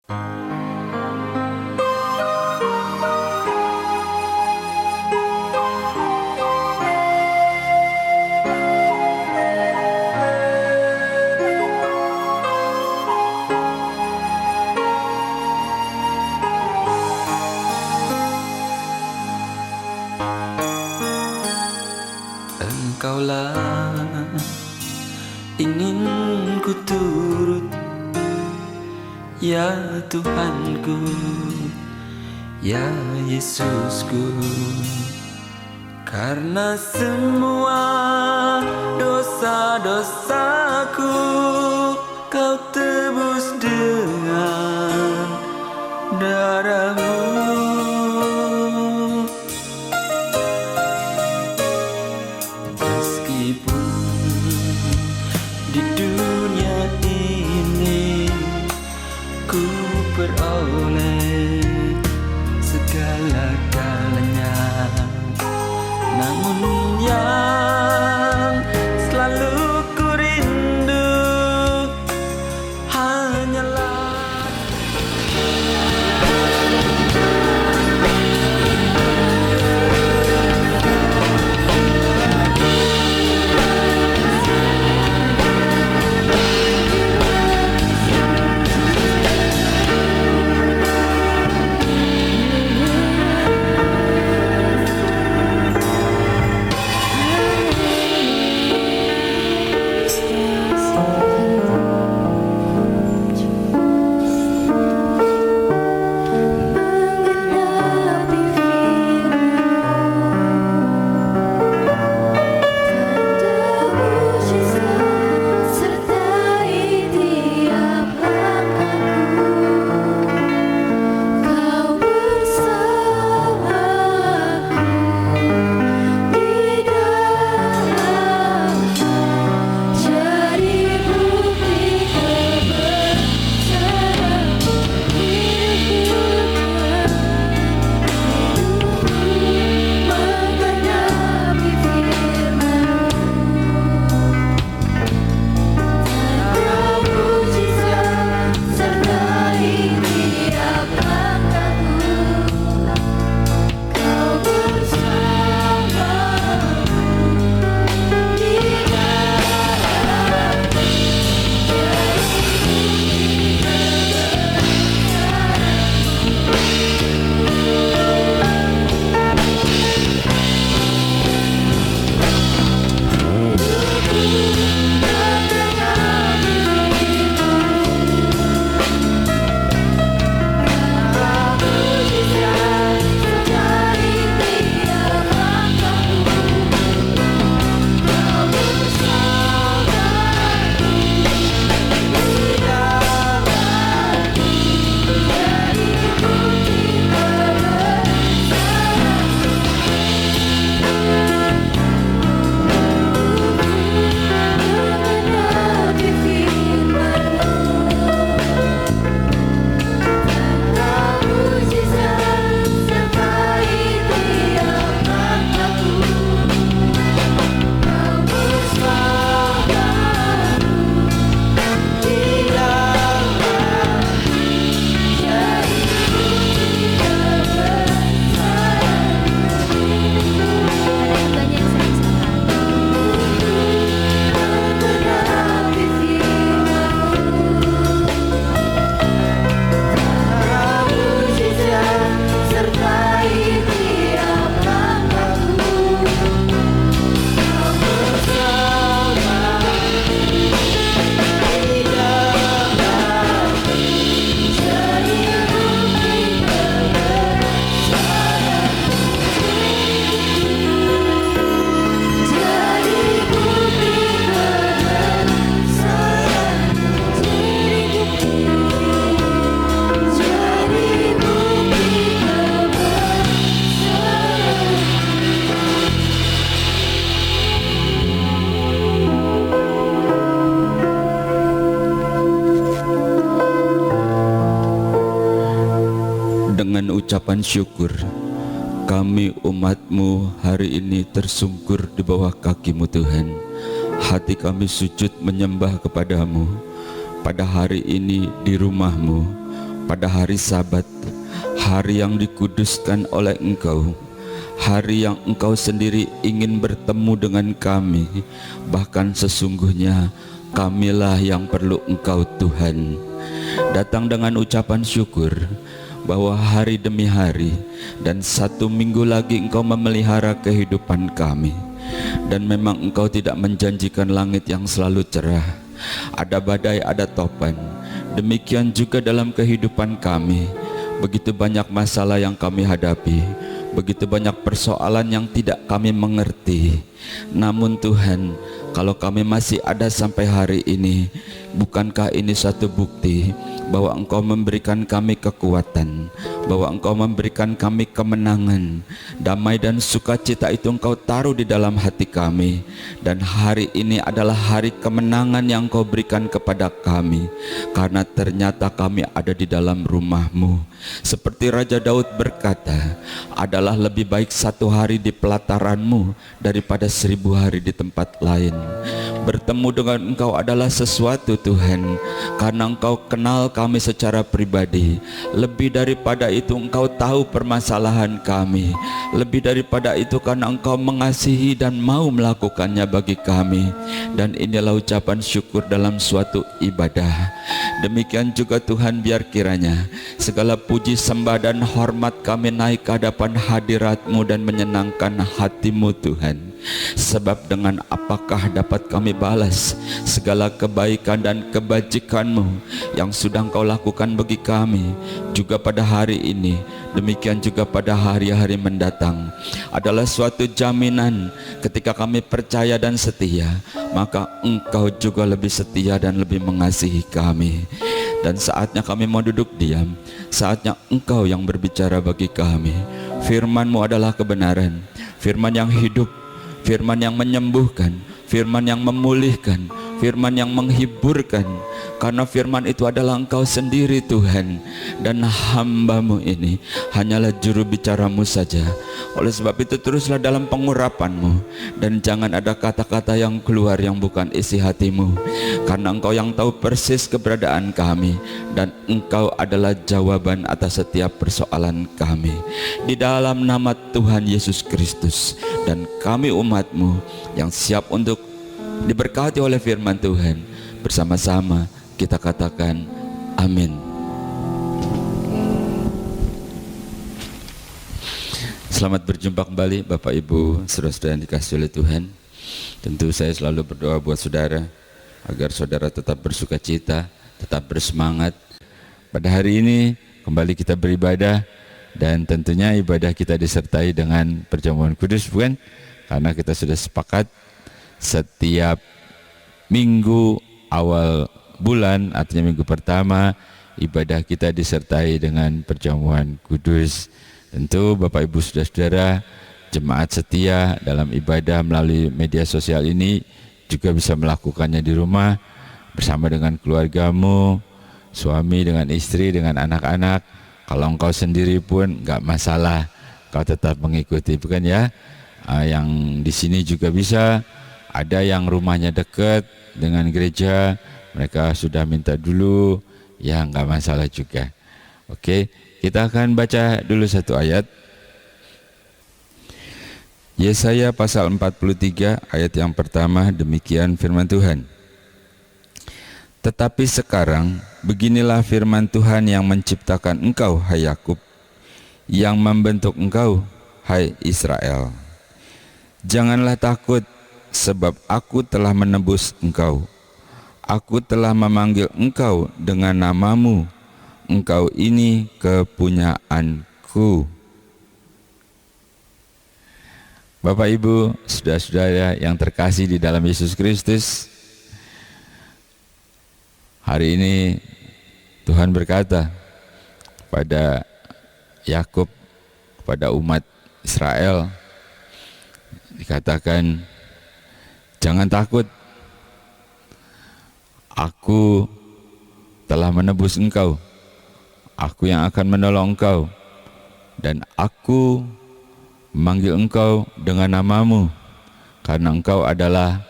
Engkaulah ingin ku turut, ya Tuhanku, ya Yesusku. Karena semua dosa-dosaku Kau tebus dengan darah-Mu. Meskipun di dunia ini ku peroleh segala-galanya, namun yang selalu ku rindu hanyalah dengan ucapan syukur, kami umat-Mu hari ini tersungkur di bawah kaki-Mu Tuhan. Hati kami sujud menyembah kepada-Mu pada hari ini di rumah-Mu, pada hari Sabat, hari yang dikuduskan oleh Engkau, hari yang Engkau sendiri ingin bertemu dengan kami. Bahkan sesungguhnya kamilah yang perlu Engkau Tuhan. Datang dengan ucapan syukur bahwa hari demi hari dan 1 minggu lagi Engkau memelihara kehidupan kami. Dan memang Engkau tidak menjanjikan langit yang selalu cerah. Ada badai, ada topan. Demikian juga dalam kehidupan kami. Begitu banyak masalah yang kami hadapi, begitu banyak persoalan yang tidak kami mengerti. Namun Tuhan, kalau kami masih ada sampai hari ini, bukankah ini satu bukti bahwa Engkau memberikan kami kekuatan, bahwa Engkau memberikan kami kemenangan. Damai dan sukacita itu Engkau taruh di dalam hati kami. Dan hari ini adalah hari kemenangan yang Engkau berikan kepada kami, karena ternyata kami ada di dalam rumah-Mu. Seperti Raja Daud berkata, adalah lebih baik 1 hari di pelataran-Mu daripada 1000 hari di tempat lain. Bertemu dengan Engkau adalah sesuatu Tuhan, karena Engkau kenal kami secara pribadi. Lebih daripada itu, Engkau tahu permasalahan kami. Lebih daripada itu, karena Engkau mengasihi dan mau melakukannya bagi kami. Dan inilah ucapan syukur dalam suatu ibadah. Demikian juga Tuhan, biar kiranya segala puji, sembah dan hormat kami naik ke hadapan hadirat-Mu dan menyenangkan hati-Mu Tuhan. Sebab dengan apakah dapat kami balas segala kebaikan dan kebajikan-Mu yang sudah Engkau lakukan bagi kami, juga pada hari ini, demikian juga pada hari-hari mendatang. Adalah suatu jaminan ketika kami percaya dan setia, maka Engkau juga lebih setia dan lebih mengasihi kami. Dan saatnya kami mau duduk diam, saatnya Engkau yang berbicara bagi kami. Firman-Mu adalah kebenaran, firman yang hidup, firman yang menyembuhkan, firman yang memulihkan, firman yang menghiburkan. Karena firman itu adalah Engkau sendiri Tuhan, dan hamba-Mu ini hanyalah juru bicara-Mu saja. Oleh sebab itu teruslah dalam pengurapan-Mu, dan jangan ada kata-kata yang keluar yang bukan isi hati-Mu. Karena Engkau yang tahu persis keberadaan kami, dan Engkau adalah jawaban atas setiap persoalan kami. Di dalam nama Tuhan Yesus Kristus, dan kami umat-Mu yang siap untuk diberkati oleh firman Tuhan, bersama-sama kita katakan amin. Selamat berjumpa kembali Bapak Ibu, saudara-saudara yang dikasihi oleh Tuhan. Tentu saya selalu berdoa buat saudara agar saudara tetap bersuka cita, tetap bersemangat. Pada hari ini kembali kita beribadah, dan tentunya ibadah kita disertai dengan perjamuan kudus, bukan? Karena kita sudah sepakat setiap minggu awal bulan, artinya minggu pertama, ibadah kita disertai dengan perjamuan kudus. Tentu Bapak Ibu saudara-saudara jemaat setia dalam ibadah melalui media sosial ini juga bisa melakukannya di rumah bersama dengan keluargamu, suami dengan istri, dengan anak-anak. Kalau engkau sendiri pun enggak masalah, kau tetap mengikuti, bukan ya? Yang di sini juga bisa. Ada yang rumahnya dekat dengan gereja, mereka sudah minta dulu, ya enggak masalah juga. Oke, kita akan baca dulu satu ayat. Yesaya pasal 43 ayat yang pertama, demikian firman Tuhan. Tetapi sekarang beginilah firman Tuhan yang menciptakan engkau, hai Yakub, yang membentuk engkau, hai Israel. Janganlah takut, sebab aku telah menebus engkau. Aku telah memanggil engkau dengan namamu. Engkau ini kepunyaanku. Bapak Ibu, saudara-saudara yang terkasih di dalam Yesus Kristus, hari ini Tuhan berkata pada Yakub, kepada umat Israel, dikatakan, jangan takut, aku telah menebus engkau, aku yang akan menolong engkau, dan aku memanggil engkau dengan namamu, karena engkau adalah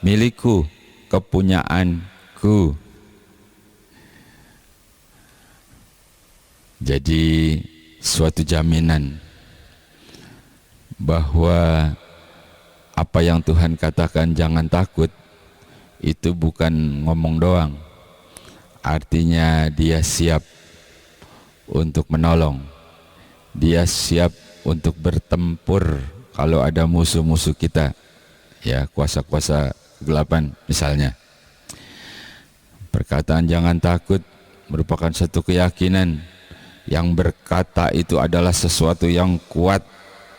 milikku, kepunyaanku. Jadi suatu jaminan bahwa apa yang Tuhan katakan jangan takut itu bukan ngomong doang. Artinya dia siap untuk menolong. Dia siap untuk bertempur kalau ada musuh-musuh kita. Ya, kuasa-kuasa kegelapan misalnya. Perkataan jangan takut merupakan satu keyakinan yang berkata itu adalah sesuatu yang kuat,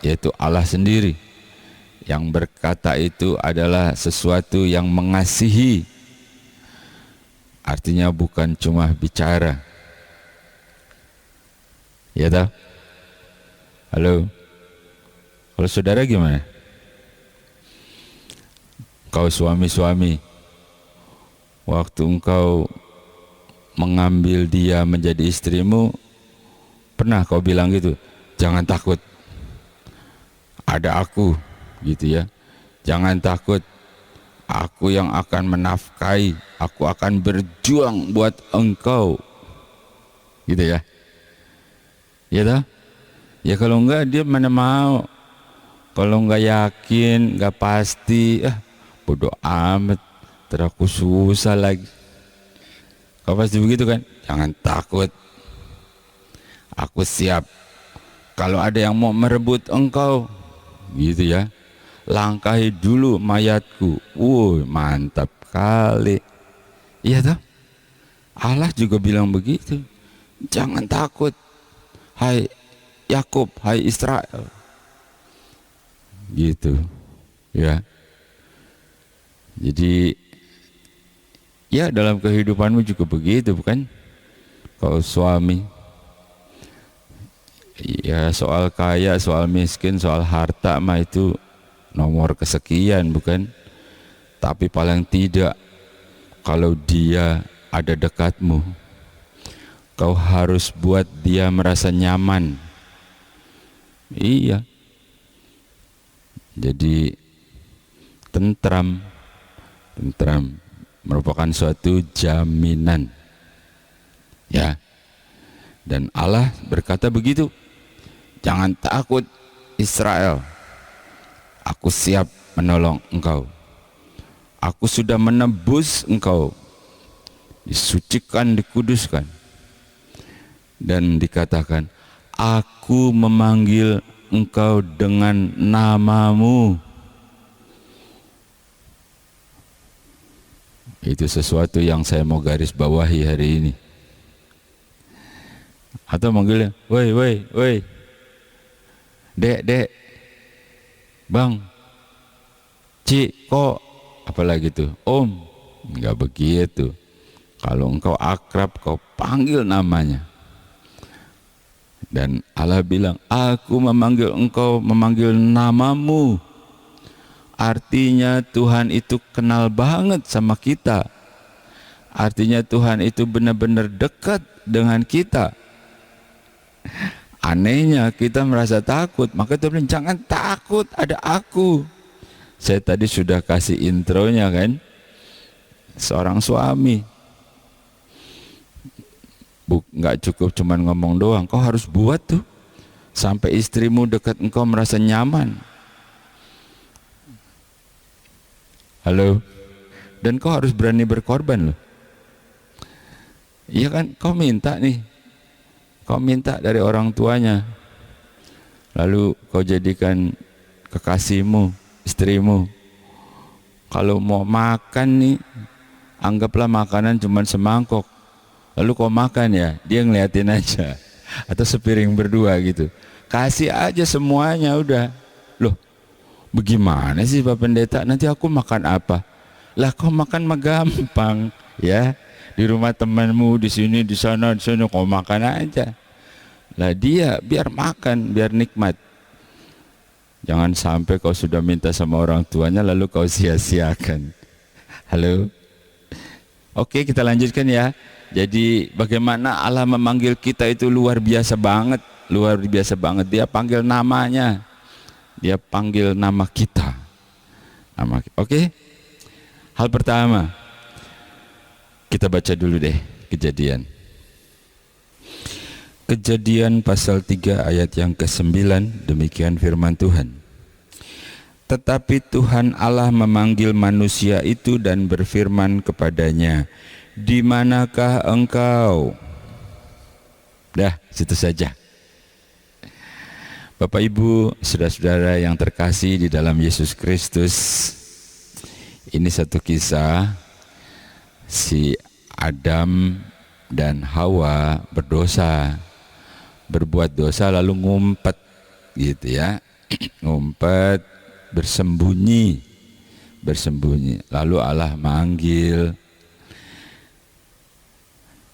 yaitu Allah sendiri. Yang berkata itu adalah sesuatu yang mengasihi. Artinya bukan cuma bicara. Ya tak? Halo? Kalau saudara gimana? Kau suami-suami, waktu engkau mengambil dia menjadi istrimu, pernah kau bilang gitu, jangan takut, ada aku, gitu ya. Jangan takut, aku yang akan menafkahi, aku akan berjuang buat engkau, gitu ya. Ya dah? Ya kalau enggak dia mana mau. Kalau enggak yakin, enggak pasti, bodoh amat, teraku susah lagi. Kau pasti begitu kan? Jangan takut, aku siap. Kalau ada yang mau merebut engkau, gitu ya, langkahi dulu mayatku. Mantap kali. Iya toh? Allah juga bilang begitu. Jangan takut, hai Yakub, hai Israel. Gitu. Ya. Jadi ya dalam kehidupanmu juga begitu, bukan? Kau suami, ya soal kaya, soal miskin, soal harta mah itu nomor kesekian, bukan? Tapi paling tidak kalau dia ada dekatmu, kau harus buat dia merasa nyaman. Iya. Jadi tentram merupakan suatu jaminan. Ya. Dan Allah berkata begitu. Jangan takut Israel. Aku siap menolong engkau. Aku sudah menebus engkau. Disucikan, dikuduskan. Dan dikatakan, aku memanggil engkau dengan namamu. Itu sesuatu yang saya mau garis bawahi hari ini. Atau manggilnya, woi, dek, bang, cik, kok, apalagi tuh, om. Enggak begitu. Kalau engkau akrab, kau panggil namanya. Dan Allah bilang, aku memanggil engkau, memanggil namamu. Artinya Tuhan itu kenal banget sama kita. Artinya Tuhan itu benar-benar dekat dengan kita. Anehnya kita merasa takut, maka Tuhan bilang, jangan takut, ada aku. Saya tadi sudah kasih intronya kan, seorang suami. Nggak cukup cuman ngomong doang, kau harus buat tuh sampai istrimu dekat engkau merasa nyaman. Halo? Dan kau harus berani berkorban loh. Iya kan, kau minta nih, kau minta dari orang tuanya, lalu kau jadikan kekasihmu, istrimu. Kalau mau makan nih, anggaplah makanan cuman semangkok, lalu kau makan ya, dia ngeliatin aja, atau sepiring berdua gitu, kasih aja semuanya udah. Loh, bagaimana sih Pak Pendeta, nanti aku makan apa? Lah kau makan mah gampang ya, di rumah temanmu, di sini, di sana, kau makan aja. Lah dia biar makan, biar nikmat. Jangan sampai kau sudah minta sama orang tuanya lalu kau sia-siakan. Halo? Oke, kita lanjutkan ya. Jadi bagaimana Allah memanggil kita itu luar biasa banget. Luar biasa banget. Dia panggil namanya. Dia panggil nama kita. Oke? Hal pertama, kita baca dulu deh Kejadian. Kejadian pasal 3 ayat yang ke-9, demikian firman Tuhan. Tetapi Tuhan Allah memanggil manusia itu dan berfirman kepadanya, "Di manakah engkau?" Dah, situ saja. Bapak Ibu, saudara-saudara yang terkasih di dalam Yesus Kristus, ini satu kisah si Adam dan Hawa berbuat dosa lalu ngumpet gitu ya. Ngumpet, bersembunyi. Lalu Allah manggil,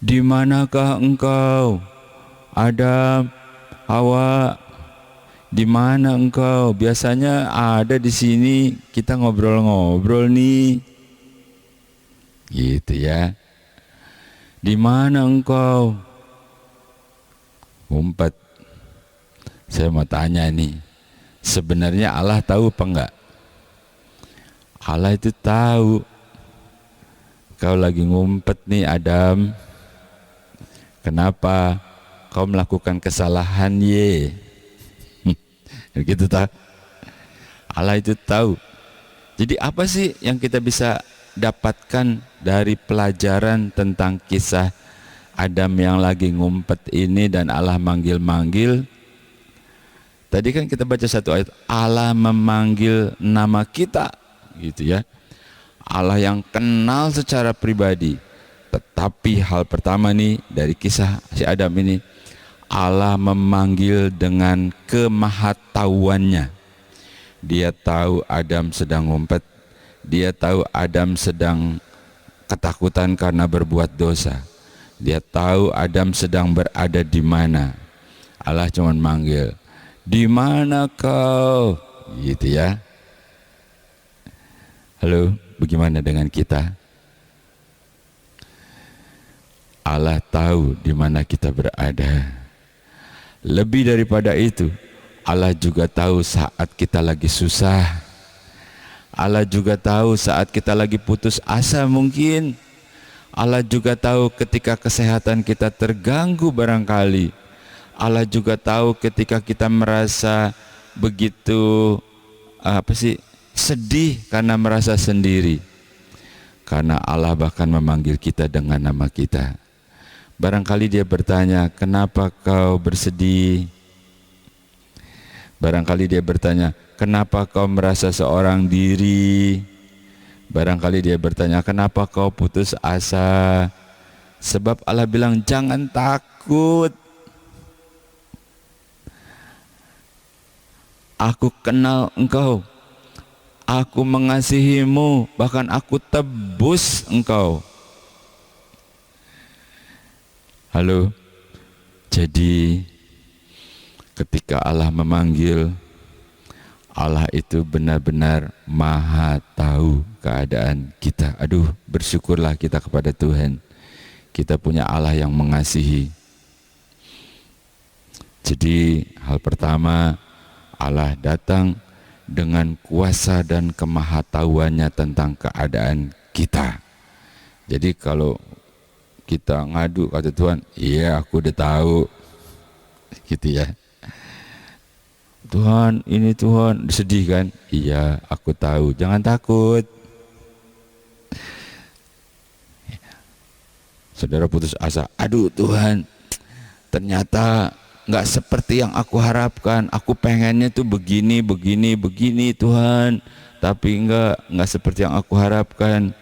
"Di manakah engkau? Adam, Hawa, di mana engkau? Biasanya ada di sini, kita ngobrol-ngobrol nih." Gitu ya. "Di mana engkau?" Ngumpet. Saya mau tanya nih, sebenarnya Allah tahu apa enggak? Allah itu tahu. Kau lagi ngumpet nih Adam. Kenapa? Kau melakukan kesalahan ye. Gitu tak? Allah itu tahu. Jadi apa sih yang kita bisa dapatkan dari pelajaran tentang kisah Adam yang lagi ngumpet ini dan Allah manggil-manggil? Tadi kan kita baca satu ayat, Allah memanggil nama kita, gitu ya. Allah yang kenal secara pribadi. Tetapi hal pertama nih dari kisah si Adam ini, Allah memanggil dengan kemahatauannya. Dia tahu Adam sedang ngumpet. Dia tahu Adam sedang ketakutan karena berbuat dosa. Dia tahu Adam sedang berada di mana. Allah cuma manggil, "Di mana kau?" Gitu ya. Halo, bagaimana dengan kita? Allah tahu di mana kita berada. Lebih daripada itu, Allah juga tahu saat kita lagi susah. Allah juga tahu saat kita lagi putus asa mungkin. Allah juga tahu ketika kesehatan kita terganggu barangkali. Allah juga tahu ketika kita merasa begitu sedih karena merasa sendiri. Karena Allah bahkan memanggil kita dengan nama kita. Barangkali dia bertanya, "Kenapa kau bersedih?" Barangkali dia bertanya, "Kenapa kau merasa seorang diri?" Barangkali dia bertanya, "Kenapa kau putus asa?" Sebab Allah bilang, "Jangan takut. Aku kenal engkau. Aku mengasihimu, bahkan aku tebus engkau." Halo. Jadi ketika Allah memanggil, Allah itu benar-benar maha tahu keadaan kita. Aduh, bersyukurlah kita kepada Tuhan. Kita punya Allah yang mengasihi. Jadi hal pertama, Allah datang dengan kuasa dan kemahatauannya tentang keadaan kita. Jadi kalau kita ngadu kata Tuhan, "Iya, aku udah tahu." Gitu ya. "Tuhan, ini Tuhan," sedih kan? "Iya, aku tahu, jangan takut." Saudara putus asa, "Aduh Tuhan, ternyata nggak seperti yang aku harapkan. Aku pengennya tuh begini Tuhan, tapi nggak seperti yang aku harapkan."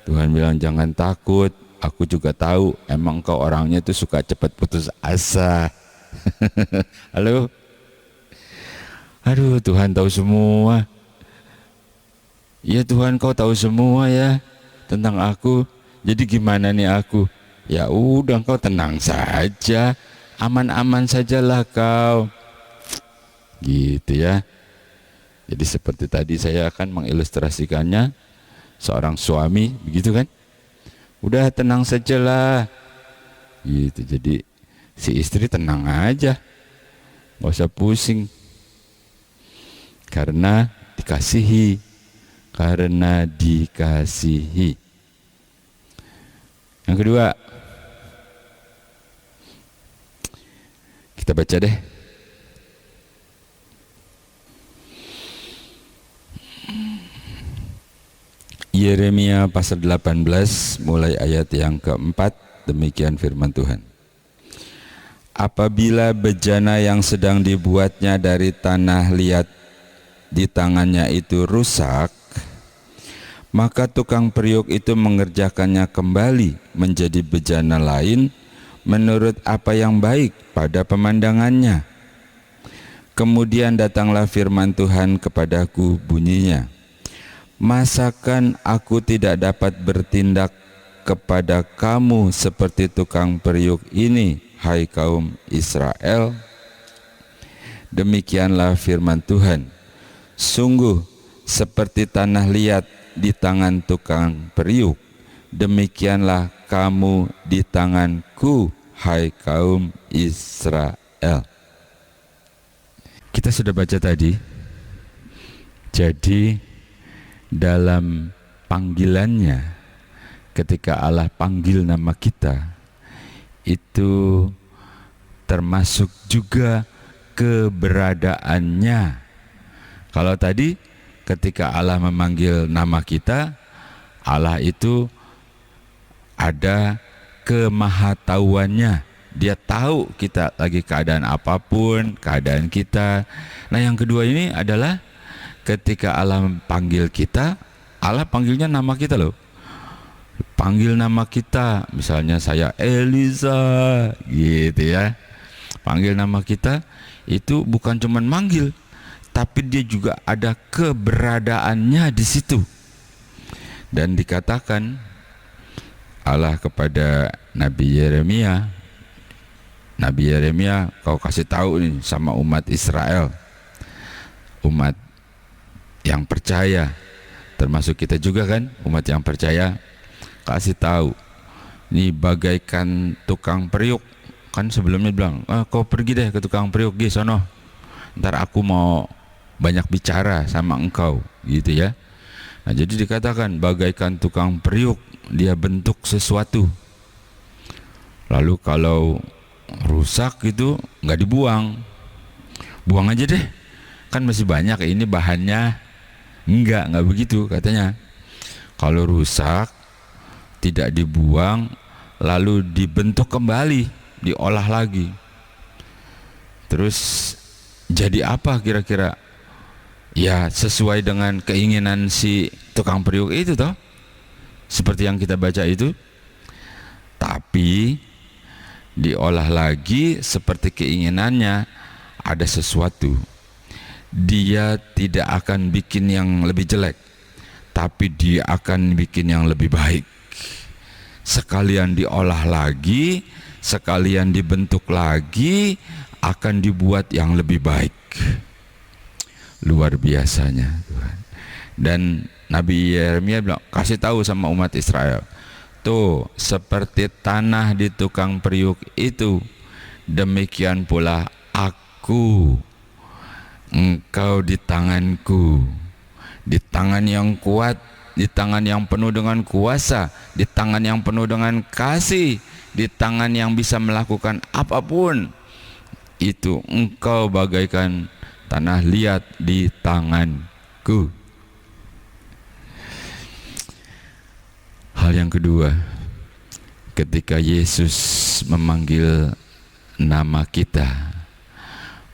Tuhan bilang, "Jangan takut, aku juga tahu emang kau orangnya tuh suka cepat putus asa." Halo. Aduh, Tuhan tahu semua. "Ya Tuhan, kau tahu semua ya tentang aku. Jadi gimana nih aku?" "Ya udah, kau tenang saja. Aman-aman sajalah kau." Gitu ya. Jadi seperti tadi saya akan mengilustrasikannya. Seorang suami, begitu kan? "Udah tenang sajalah." Gitu. Jadi si istri tenang aja. Nggak usah pusing. Karena dikasihi. Yang kedua, Kita baca deh. Yeremia pasal 18 mulai ayat yang keempat. Demikian firman Tuhan. Apabila bejana yang sedang dibuatnya dari tanah liat di tangannya itu rusak, maka tukang periuk itu mengerjakannya kembali menjadi bejana lain menurut apa yang baik pada pemandangannya. Kemudian datanglah firman Tuhan kepadaku, bunyinya, masakan aku tidak dapat bertindak kepada kamu seperti tukang periuk ini, hai kaum Israel? Demikianlah firman Tuhan, sungguh seperti tanah liat di tangan tukang periuk, demikianlah kamu di tanganku, hai kaum Israel. Kita sudah baca tadi. Jadi dalam panggilannya, ketika Allah panggil nama kita, itu termasuk juga keberadaannya. Kalau tadi ketika Allah memanggil nama kita, Allah itu ada kemahatauannya. Dia tahu kita lagi keadaan apapun, keadaan kita. Nah yang kedua ini adalah ketika Allah panggil kita, Allah panggilnya nama kita loh. Panggil nama kita, misalnya saya Eliza gitu ya. Panggil nama kita itu bukan cuman manggil, tapi dia juga ada keberadaannya di situ. Dan dikatakan Allah kepada Nabi Yeremia, kau kasih tahu nih sama umat Israel, umat yang percaya, termasuk kita juga kan, umat yang percaya, kasih tahu, ini bagaikan tukang periuk. Kan sebelumnya bilang, kau pergi deh ke tukang periuk, sono, ntar aku mau banyak bicara sama engkau, gitu ya. Nah jadi dikatakan bagaikan tukang periuk, dia bentuk sesuatu, lalu kalau rusak gitu nggak dibuang, buang aja deh, kan masih banyak ini bahannya. Enggak begitu katanya. Kalau rusak tidak dibuang, lalu dibentuk kembali, diolah lagi. Terus jadi apa kira-kira? Ya sesuai dengan keinginan si tukang periuk itu toh, seperti yang kita baca itu. Tapi diolah lagi seperti keinginannya, ada sesuatu. Dia tidak akan bikin yang lebih jelek, tapi dia akan bikin yang lebih baik. Sekalian diolah lagi, sekalian dibentuk lagi, akan dibuat yang lebih baik. Luar biasanya Tuhan. Dan Nabi Yeremia bilang, kasih tahu sama umat Israel, tuh seperti tanah di tukang periuk itu, demikian pula aku, engkau di tanganku, di tangan yang kuat, di tangan yang penuh dengan kuasa, di tangan yang penuh dengan kasih, di tangan yang bisa melakukan apapun. Itu engkau bagaikan tanah liat di tanganku. Hal yang kedua, ketika Yesus memanggil nama kita,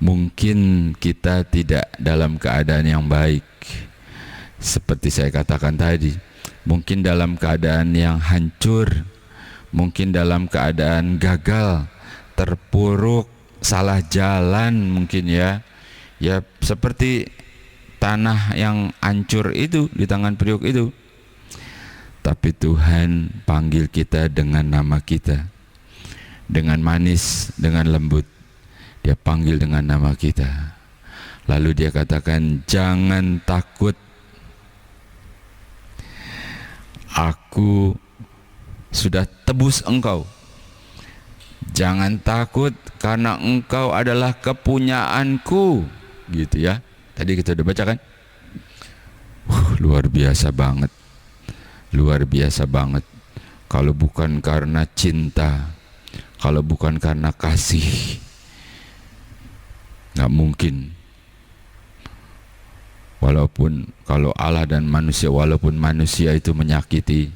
mungkin kita tidak dalam keadaan yang baik. Seperti saya katakan tadi, mungkin dalam keadaan yang hancur, mungkin dalam keadaan gagal, terpuruk, salah jalan mungkin ya. Ya seperti tanah yang hancur itu di tangan periuk itu. Tapi Tuhan panggil kita dengan nama kita, dengan manis, dengan lembut. Dia panggil dengan nama kita. Lalu dia katakan, jangan takut, aku sudah tebus engkau. Jangan takut karena engkau adalah kepunyaanku. Gitu ya. Tadi kita udah baca kan? Luar biasa banget. Luar biasa banget. Kalau bukan karena cinta, kalau bukan karena kasih, Nggak mungkin. Walaupun kalau Allah dan manusia, walaupun manusia itu menyakiti,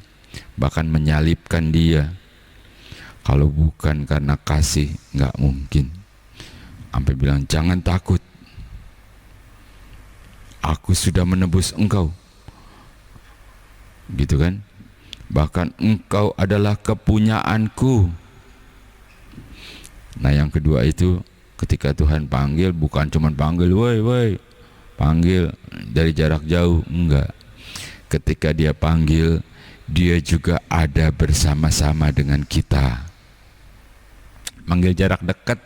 bahkan menyalibkan dia, kalau bukan karena kasih, nggak mungkin. Sampai bilang, jangan takut, aku sudah menebus engkau, gitu kan. Bahkan engkau adalah kepunyaanku. Nah yang kedua itu, ketika Tuhan panggil, bukan cuma panggil, woi woi, panggil dari jarak jauh, enggak. Ketika dia panggil, dia juga ada bersama-sama dengan kita. Manggil jarak dekat,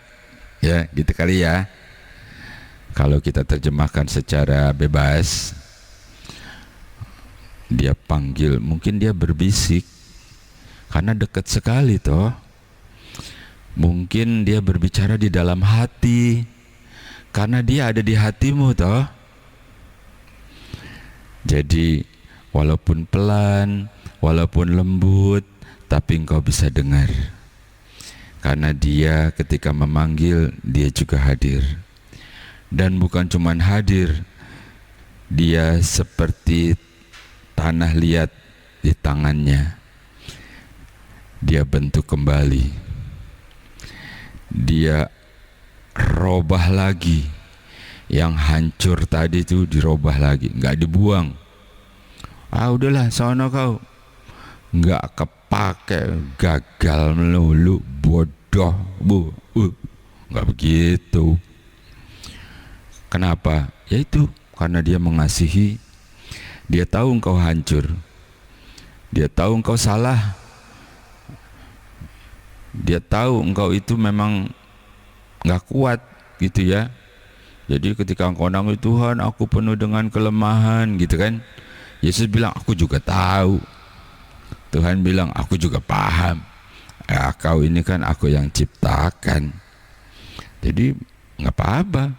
ya gitu kali ya. Kalau kita terjemahkan secara bebas, dia panggil, mungkin dia berbisik, karena dekat sekali toh. Mungkin dia berbicara di dalam hati, karena dia ada di hatimu toh. Jadi walaupun pelan, walaupun lembut, tapi engkau bisa dengar. Karena dia ketika memanggil, dia juga hadir. Dan bukan cuma hadir, dia seperti tanah liat di tangannya. Dia bentuk kembali. Dia robah lagi. Yang hancur tadi itu dirobah lagi, nggak dibuang. Ah udahlah, sono kau, nggak kepake, gagal melulu, bodoh, nggak begitu. Kenapa? Yaitu karena dia mengasihi. Dia tahu engkau hancur, dia tahu engkau salah, dia tahu engkau itu memang nggak kuat, gitu ya. Jadi ketika engkau nangis, Tuhan aku penuh dengan kelemahan, gitu kan. Yesus bilang aku juga tahu. Tuhan bilang aku juga paham. Ya, kau ini kan aku yang ciptakan. Jadi nggak apa-apa.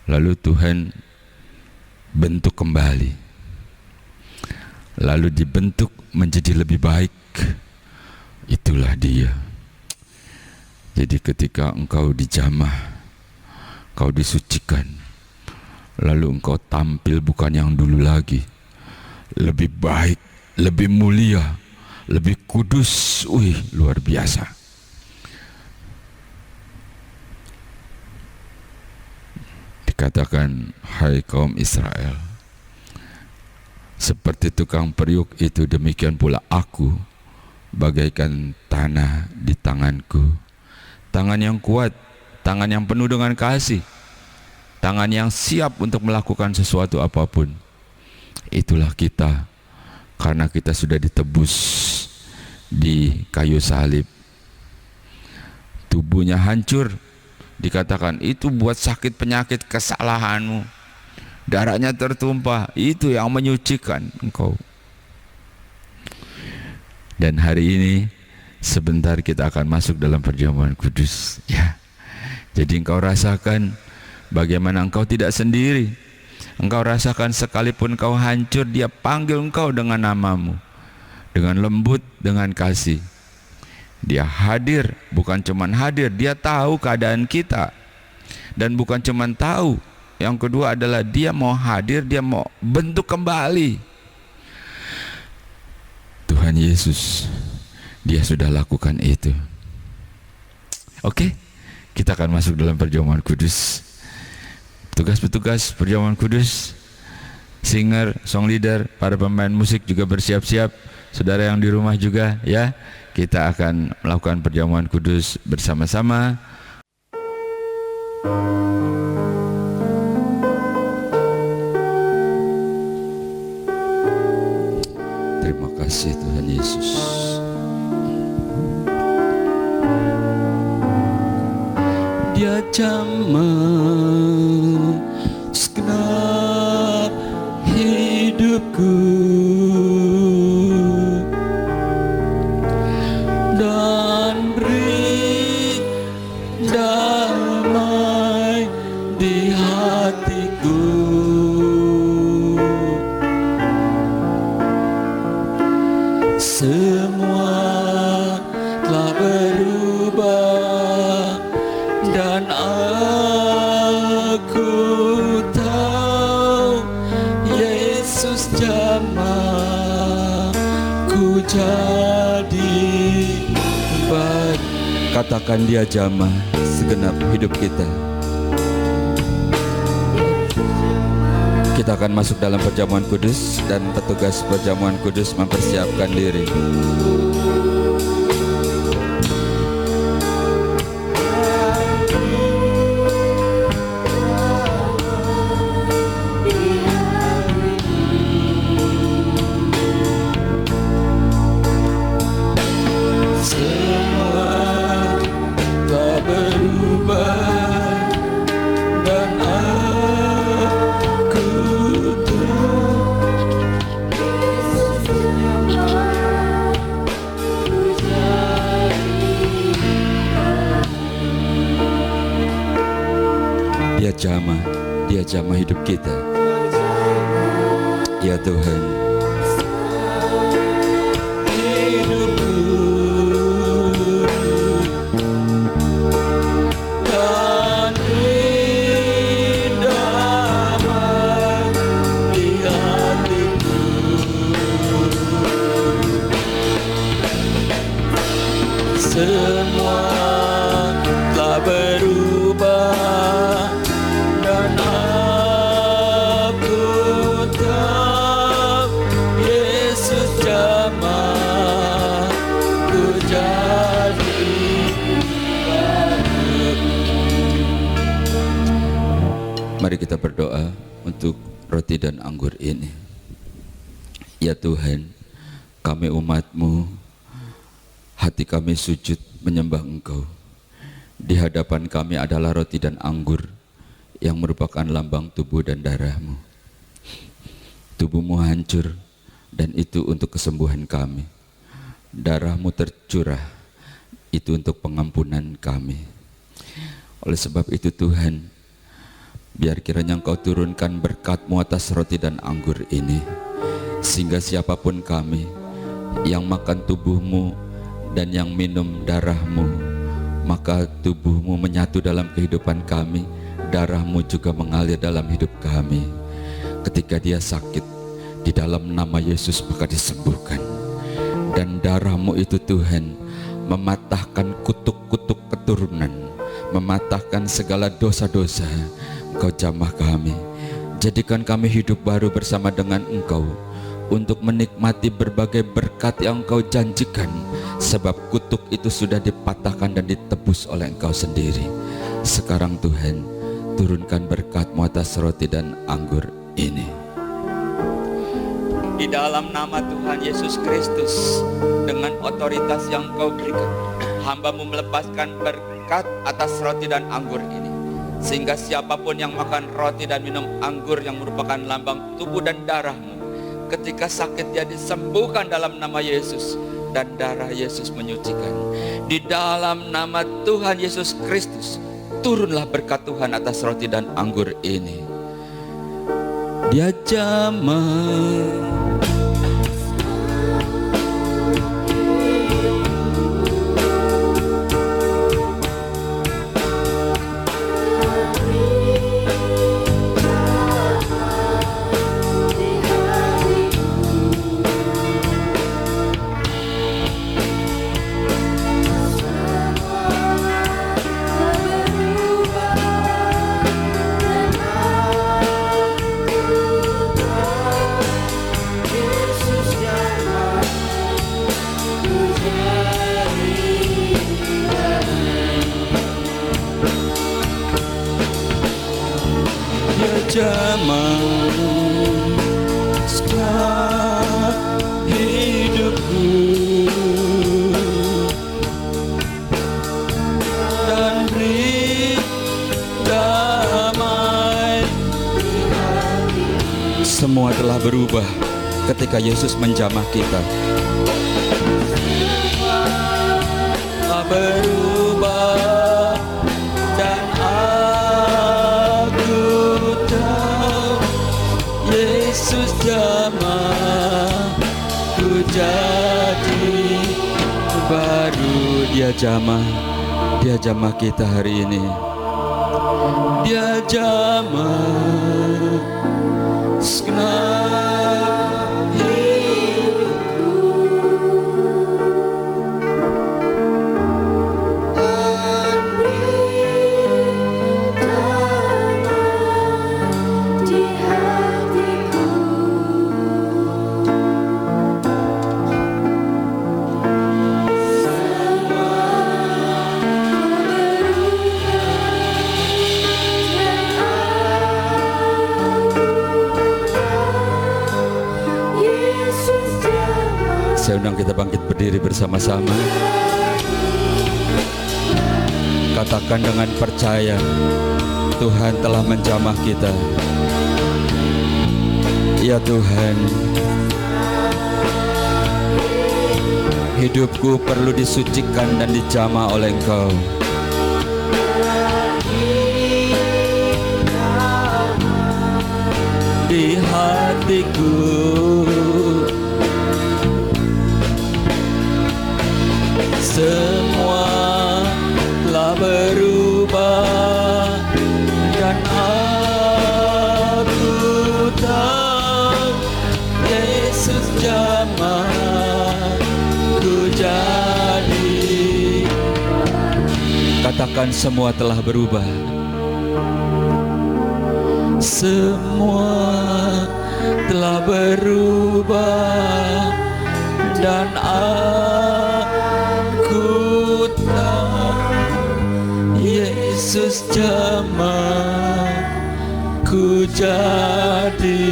Lalu Tuhan bentuk kembali. Lalu dibentuk menjadi lebih baik. Itulah dia. Jadi ketika engkau dijamah, kau disucikan, lalu engkau tampil bukan yang dulu lagi, lebih baik, lebih mulia, lebih kudus. Wih, luar biasa. Dikatakan, hai kaum Israel, seperti tukang periuk itu, demikian pula aku, bagaikan tanah di tanganku. Tangan yang kuat, tangan yang penuh dengan kasih, tangan yang siap untuk melakukan sesuatu apapun. Itulah kita, karena kita sudah ditebus di kayu salib. Tubuhnya hancur, dikatakan itu buat sakit penyakit kesalahanmu. Darahnya tertumpah, itu yang menyucikan engkau. Dan hari ini sebentar kita akan masuk dalam perjamuan kudus, ya. Jadi engkau rasakan bagaimana engkau tidak sendiri. Engkau rasakan sekalipun engkau hancur, dia panggil engkau dengan namamu, dengan lembut, dengan kasih. Dia hadir, bukan cuman hadir, dia tahu keadaan kita. Dan bukan cuman tahu, yang kedua adalah dia mau hadir, dia mau bentuk kembali. Tuhan Yesus, dia sudah lakukan itu. Oke, kita akan masuk dalam perjamuan kudus. Petugas-petugas perjamuan kudus, singer, song leader, para pemain musik juga bersiap-siap. Saudara yang di rumah juga, ya. Kita akan melakukan perjamuan kudus bersama-sama. Terima kasih Tuhan Yesus. Dia jamah segenap hidupku, dan beri damai di hatiku. Semua telah berubah dan jadi baru. Katakan dia jamah segenap hidup kita. Kita akan masuk dalam perjamuan kudus dan petugas perjamuan kudus mempersiapkan diri. Dia jamah hidup kita. Ya Tuhan, Hidupku dan damai di hatiku. Semua telah berubah dan aku tahu Yesus jamah ku jadi baru. mari kita berdoa untuk roti dan anggur ini. Ya Tuhan, kami umat-Mu, hati kami sujud menyembah Engkau. Di hadapan kami adalah roti dan anggur yang merupakan lambang tubuh dan darah-Mu. Tubuh-Mu hancur dan itu untuk kesembuhan kami. Darah-Mu tercurah, itu untuk pengampunan kami. Oleh sebab itu Tuhan, biar kiranya Engkau turunkan berkat-Mu atas roti dan anggur ini, sehingga siapapun kami yang makan tubuh-Mu dan yang minum darah-Mu, maka tubuh-Mu menyatu dalam kehidupan kami, darah-Mu juga mengalir dalam hidup kami. Ketika dia sakit, di dalam nama Yesus maka disembuhkan. Dan darah-Mu itu Tuhan mematahkan kutuk-kutuk keturunan, mematahkan segala dosa-dosa. Engkau jamah kami, jadikan kami hidup baru bersama dengan Engkau untuk menikmati berbagai berkat yang Engkau janjikan, sebab kutuk itu sudah dipatahkan dan ditebus oleh Engkau sendiri. Sekarang Tuhan, turunkan berkat-Mu atas roti dan anggur ini. Di dalam nama Tuhan Yesus Kristus, dengan otoritas yang Kau berikan, hamba-Mu melepaskan berkat atas roti dan anggur ini, sehingga siapapun yang makan roti dan minum anggur yang merupakan lambang tubuh dan darah-Mu, ketika sakit dia disembuhkan dalam nama Yesus, dan darah Yesus menyucikan. Di dalam nama Tuhan Yesus Kristus, turunlah berkat Tuhan atas roti dan anggur ini. Dia jamah jamah segenap hidupku dan beri damai. Semua telah berubah ketika Yesus menjamah kita. Telah berubah dan aku tahu Yesus jamah ku jadi baru. Dia jamah kita hari ini. Dia jamah segenap hidupku kita bangkit berdiri bersama-sama. Katakan dengan percaya, Tuhan telah menjamah kita. Ya Tuhan, hidupku perlu disucikan dan dijamah oleh Engkau. Di hatiku semua telah berubah, dan aku tahu Yesus jamah ku jadi. Katakan semua telah berubah. Semua telah berubah, dan aku tahu Yesus jamah ku jadi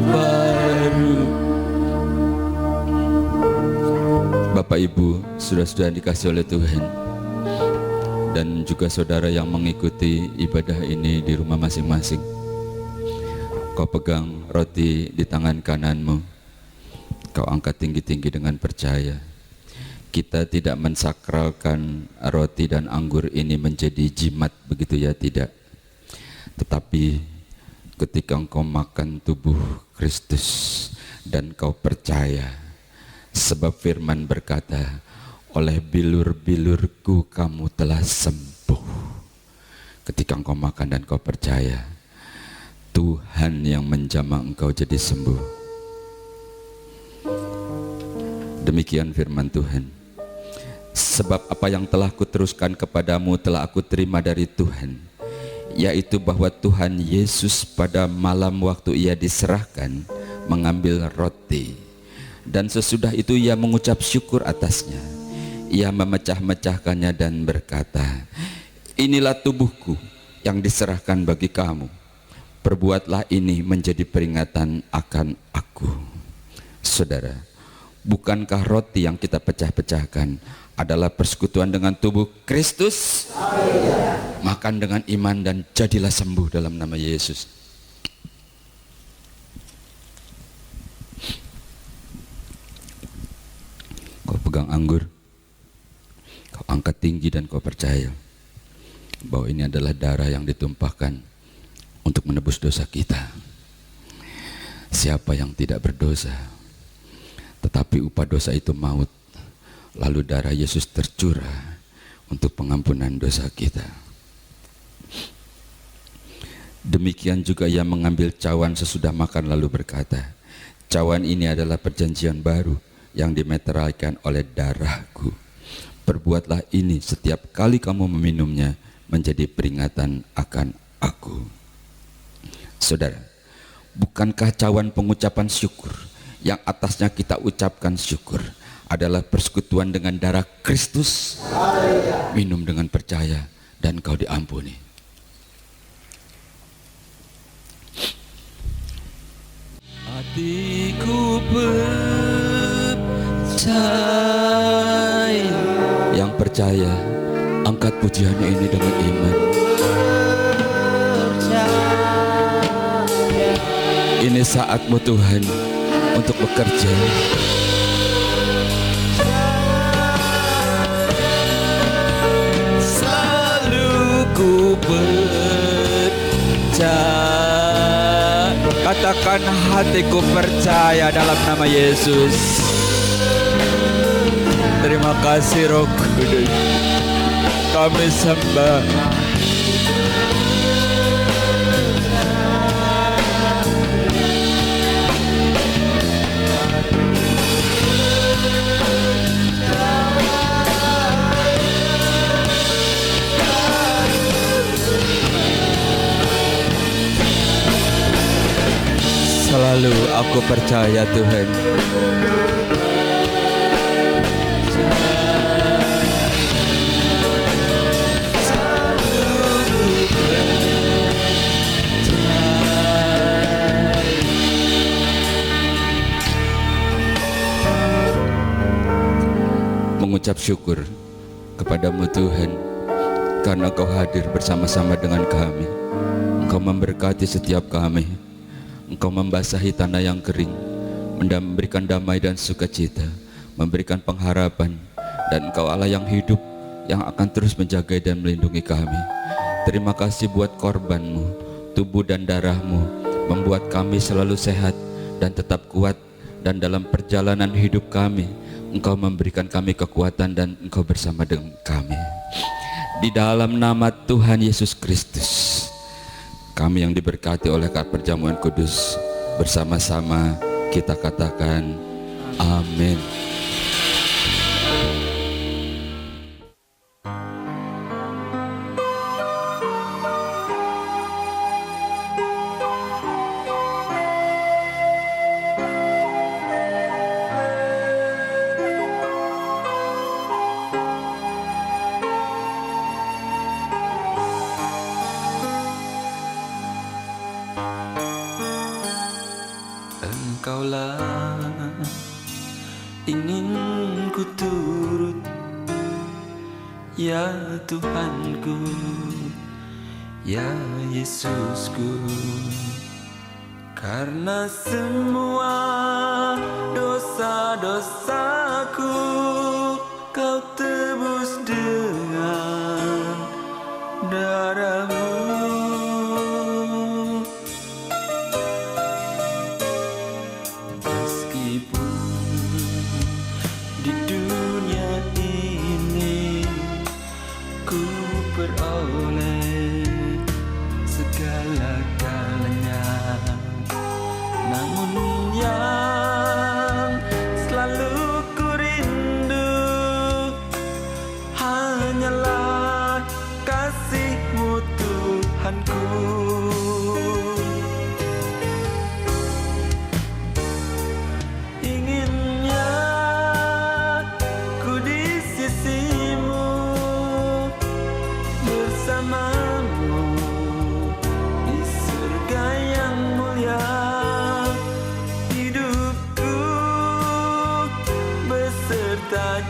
baru. Bapak Ibu, saudara-saudara yang dikasihi oleh Tuhan, dan juga saudara yang mengikuti ibadah ini di rumah masing-masing, kau pegang roti di tangan kananmu, kau angkat tinggi-tinggi dengan percaya. Kita tidak mensakralkan roti dan anggur ini menjadi jimat, begitu ya, tidak. Tetapi ketika engkau makan tubuh Kristus dan kau percaya, sebab firman berkata, oleh bilur-bilurku kamu telah sembuh. Ketika engkau makan dan kau percaya, Tuhan yang menjamah engkau jadi sembuh. Demikian firman Tuhan. Sebab apa yang telah kuteruskan kepadamu telah aku terima dari Tuhan, yaitu bahwa Tuhan Yesus pada malam waktu ia diserahkan mengambil roti, dan sesudah itu ia mengucap syukur atasnya. Ia memecah-mecahkannya dan berkata, inilah tubuhku yang diserahkan bagi kamu. Perbuatlah ini menjadi peringatan akan aku. Saudara, bukankah roti yang kita pecah-pecahkan adalah persekutuan dengan tubuh Kristus? Makan dengan iman dan jadilah sembuh dalam nama Yesus. Kau pegang anggur, kau angkat tinggi dan kau percaya bahwa ini adalah darah yang ditumpahkan untuk menebus dosa kita. Siapa yang tidak berdosa, tetapi upah dosa itu maut, lalu darah Yesus tercurah untuk pengampunan dosa kita. Demikian juga ia mengambil cawan sesudah makan lalu berkata, cawan ini adalah perjanjian baru yang dimeteraikan oleh darahku. Perbuatlah ini setiap kali kamu meminumnya menjadi peringatan akan aku. Saudara, bukankah cawan pengucapan syukur yang atasnya kita ucapkan syukur adalah persekutuan dengan darah Kristus? Minum dengan percaya dan kau diampuni. Hatiku percaya. Yang percaya, angkat pujiannya ini dengan iman. Ini saatmu Tuhan untuk bekerja. Selalu ku percaya. Katakan hatiku percaya dalam nama Yesus. Terima kasih Roh Kudus, kami sembah. Selalu aku percaya Tuhan. mengucap syukur kepadamu Tuhan, karena Kau hadir bersama-sama dengan kami. Engkau memberkati setiap kami. Engkau membasahi tanah yang kering, memberikan damai dan sukacita, memberikan pengharapan, dan Engkau Allah yang hidup, yang akan terus menjaga dan melindungi kami. Terima kasih buat korban-Mu, tubuh dan darah-Mu, membuat kami selalu sehat dan tetap kuat, dan dalam perjalanan hidup kami, Engkau memberikan kami kekuatan dan Engkau bersama dengan kami. Di dalam nama Tuhan Yesus Kristus, kami yang diberkati oleh perjamuan kudus, bersama-sama kita katakan amin. Engkaulah ingin ku turut, ya Tuhanku, ya Yesusku, karena semua dosa-dosaku Kau tebus dengan darah-Mu. Di dunia ini ku peroleh segala-galanya, namun yang selalu ku rindu hanyalah kasih-Mu Tuhanku.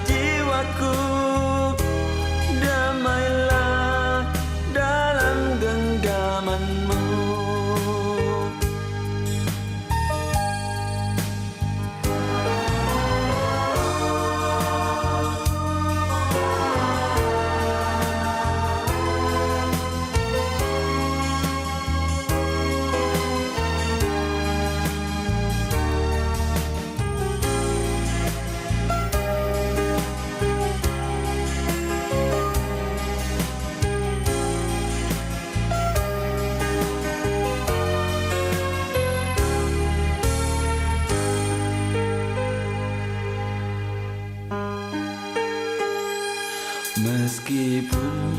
Jiwaku damailah dalam genggaman-Mu. Meskipun